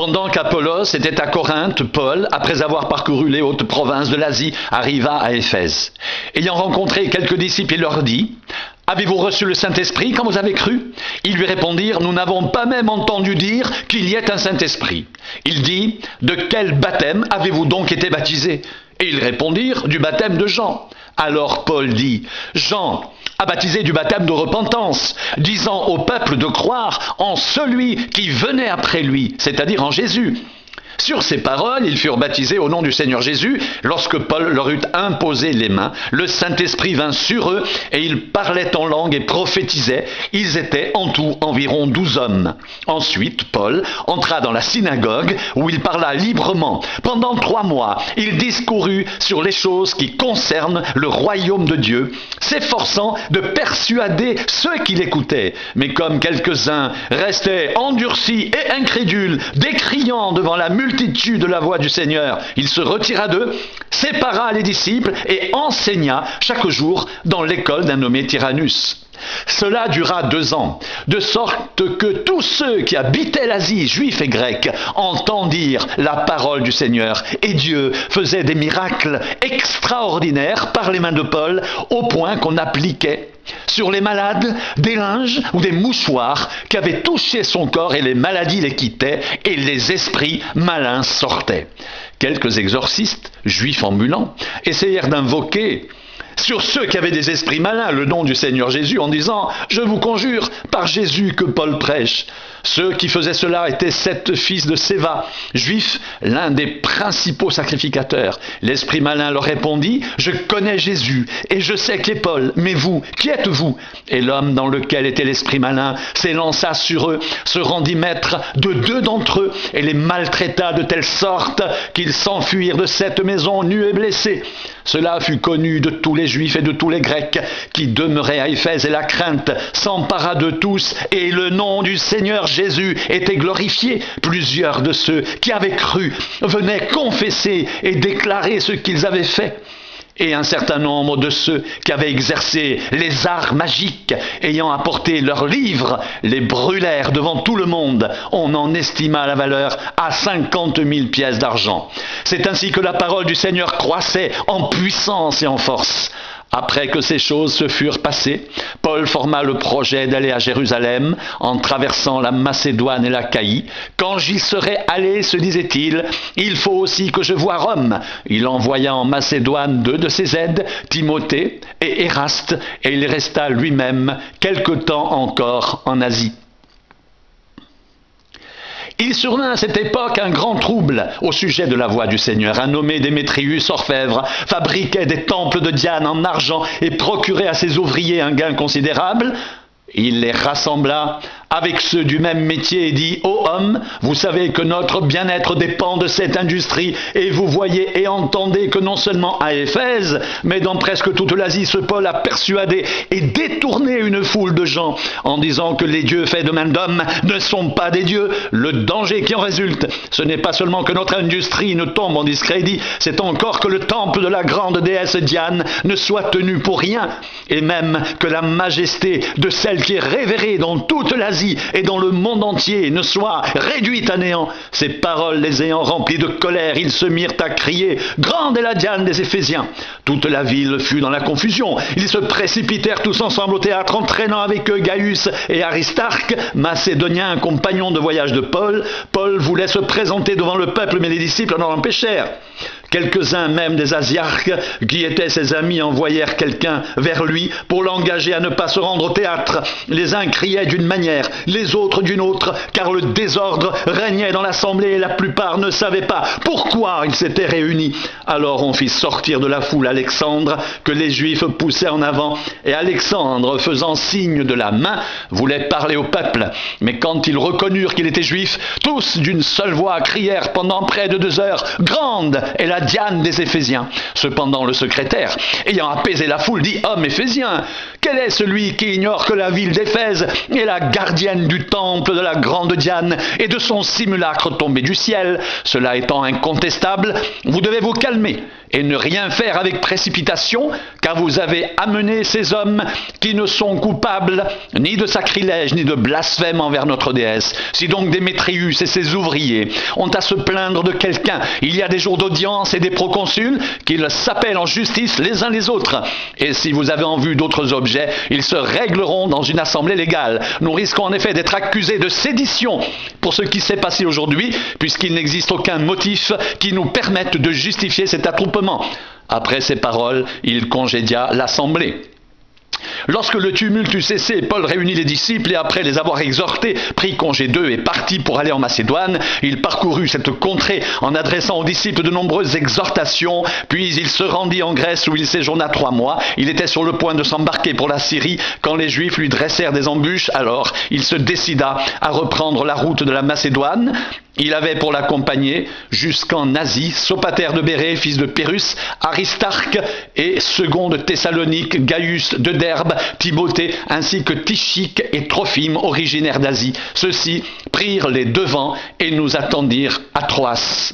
Pendant qu'Apollos était à Corinthe, Paul, après avoir parcouru les hautes provinces de l'Asie, arriva à Éphèse. Ayant rencontré quelques disciples, il leur dit: « Avez-vous reçu le Saint-Esprit quand vous avez cru ?» Ils lui répondirent: « Nous n'avons pas même entendu dire qu'il y ait un Saint-Esprit. » Il dit: « De quel baptême avez-vous donc été baptisés ?» Et ils répondirent: « Du baptême de Jean. » Alors Paul dit: « Jean a baptisé du baptême de repentance, disant au peuple de croire en celui qui venait après lui, c'est-à-dire en Jésus. » Sur ces paroles, ils furent baptisés au nom du Seigneur Jésus. Lorsque Paul leur eut imposé les mains, le Saint-Esprit vint sur eux et ils parlaient en langue et prophétisaient. Ils étaient en tout environ 12 hommes. Ensuite, Paul entra dans la synagogue où il parla librement. Pendant 3 mois, il discourut sur les choses qui concernent le royaume de Dieu, s'efforçant de persuader ceux qui l'écoutaient. Mais comme quelques-uns restaient endurcis et incrédules, décriant devant la multitude de la voix du Seigneur, il se retira d'eux, sépara les disciples et enseigna chaque jour dans l'école d'un nommé Tyrannus. Cela dura 2 ans, de sorte que tous ceux qui habitaient l'Asie, juifs et grecs, entendirent la parole du Seigneur, et Dieu faisait des miracles extraordinaires par les mains de Paul, au point qu'on appliquait sur les malades des linges ou des mouchoirs qui avaient touché son corps, et les maladies les quittaient et les esprits malins sortaient. Quelques exorcistes, juifs ambulants, essayèrent d'invoquer sur ceux qui avaient des esprits malins le nom du Seigneur Jésus en disant: « Je vous conjure par Jésus que Paul prêche. » Ceux qui faisaient cela étaient 7 fils de Séva, juifs, l'un des principaux sacrificateurs. L'esprit malin leur répondit: « Je connais Jésus et je sais qui est Paul, mais vous, qui êtes-vous » Et l'homme dans lequel était l'esprit malin s'élança sur eux, se rendit maître de 2 d'entre eux et les maltraita de telle sorte qu'ils s'enfuirent de cette maison nus et blessés. Cela fut connu de tous les Juifs et de tous les Grecs qui demeuraient à Éphèse, et la crainte s'empara de tous, et le nom du Seigneur Jésus était glorifié. Plusieurs de ceux qui avaient cru venaient confesser et déclarer ce qu'ils avaient fait. Et un certain nombre de ceux qui avaient exercé les arts magiques, ayant apporté leurs livres, les brûlèrent devant tout le monde. On en estima la valeur à 50 000 pièces d'argent. C'est ainsi que la parole du Seigneur croissait en puissance et en force. Après que ces choses se furent passées, Paul forma le projet d'aller à Jérusalem en traversant la Macédoine et l'Achaïe. « Quand j'y serai allé, se disait-il, il faut aussi que je voie Rome. » Il envoya en Macédoine 2 de ses aides, Timothée et Éraste, et il resta lui-même quelque temps encore en Asie. Il survint à cette époque un grand trouble au sujet de la voix du Seigneur. Un nommé Démétrius, orfèvre, fabriquait des temples de Diane en argent et procurait à ses ouvriers un gain considérable. Il les rassembla avec ceux du même métier et dit: « Ô hommes, vous savez que notre bien-être dépend de cette industrie, et vous voyez et entendez que non seulement à Éphèse, mais dans presque toute l'Asie, ce Paul a persuadé et détourné une foule de gens en disant que les dieux faits de main d'homme ne sont pas des dieux. Le danger qui en résulte, ce n'est pas seulement que notre industrie ne tombe en discrédit, c'est encore que le temple de la grande déesse Diane ne soit tenu pour rien, et même que la majesté de celle qui est révérée dans toute l'Asie et dans le monde entier ne soit réduite à néant. » Ces paroles les ayant remplis de colère, ils se mirent à crier: « Grande est la Diane des Éphésiens !» Toute la ville fut dans la confusion. Ils se précipitèrent tous ensemble au théâtre, entraînant avec eux Gaius et Aristarque, macédoniens, compagnons de voyage de Paul. Paul voulait se présenter devant le peuple, mais les disciples en empêchèrent. Quelques-uns même des Asiarques, qui étaient ses amis, envoyèrent quelqu'un vers lui pour l'engager à ne pas se rendre au théâtre. Les uns criaient d'une manière, les autres d'une autre, car le désordre régnait dans l'assemblée et la plupart ne savaient pas pourquoi ils s'étaient réunis. Alors on fit sortir de la foule Alexandre, que les Juifs poussaient en avant, et Alexandre, faisant signe de la main, voulait parler au peuple. Mais quand ils reconnurent qu'il était juif, tous d'une seule voix crièrent pendant près de 2 heures: « Grande est la Diane des Éphésiens !» Cependant le secrétaire, ayant apaisé la foule, dit: « Homme éphésien, quel est celui qui ignore que la ville d'Éphèse est la gardienne du temple de la grande Diane et de son simulacre tombé du ciel? Cela étant incontestable, vous devez vous calmer et ne rien faire avec précipitation, car vous avez amené ces hommes qui ne sont coupables ni de sacrilège ni de blasphème envers notre déesse. Si donc Démétrius et ses ouvriers ont à se plaindre de quelqu'un, il y a des jours d'audience et des proconsuls qu'ils s'appellent en justice les uns les autres. Et si vous avez en vue d'autres objets, ils se régleront dans une assemblée légale. Nous risquons en effet d'être accusés de sédition pour ce qui s'est passé aujourd'hui, puisqu'il n'existe aucun motif qui nous permette de justifier cet attroupement. Après ces paroles, il congédia l'assemblée. Lorsque le tumulte eut cessé, Paul réunit les disciples et après les avoir exhortés, prit congé d'eux et partit pour aller en Macédoine. Il parcourut cette contrée en adressant aux disciples de nombreuses exhortations, puis il se rendit en Grèce où il séjourna 3 mois. Il était sur le point de s'embarquer pour la Syrie quand les Juifs lui dressèrent des embûches. Alors il se décida à reprendre la route de la Macédoine. Il avait pour l'accompagner jusqu'en Asie Sopater de Bérée, fils de Pyrrhus, Aristarque et second de Thessalonique, Gaius de Derbe, Timothée, ainsi que Tychique et Trophime, originaires d'Asie. Ceux-ci prirent les devants et nous attendirent à Troas.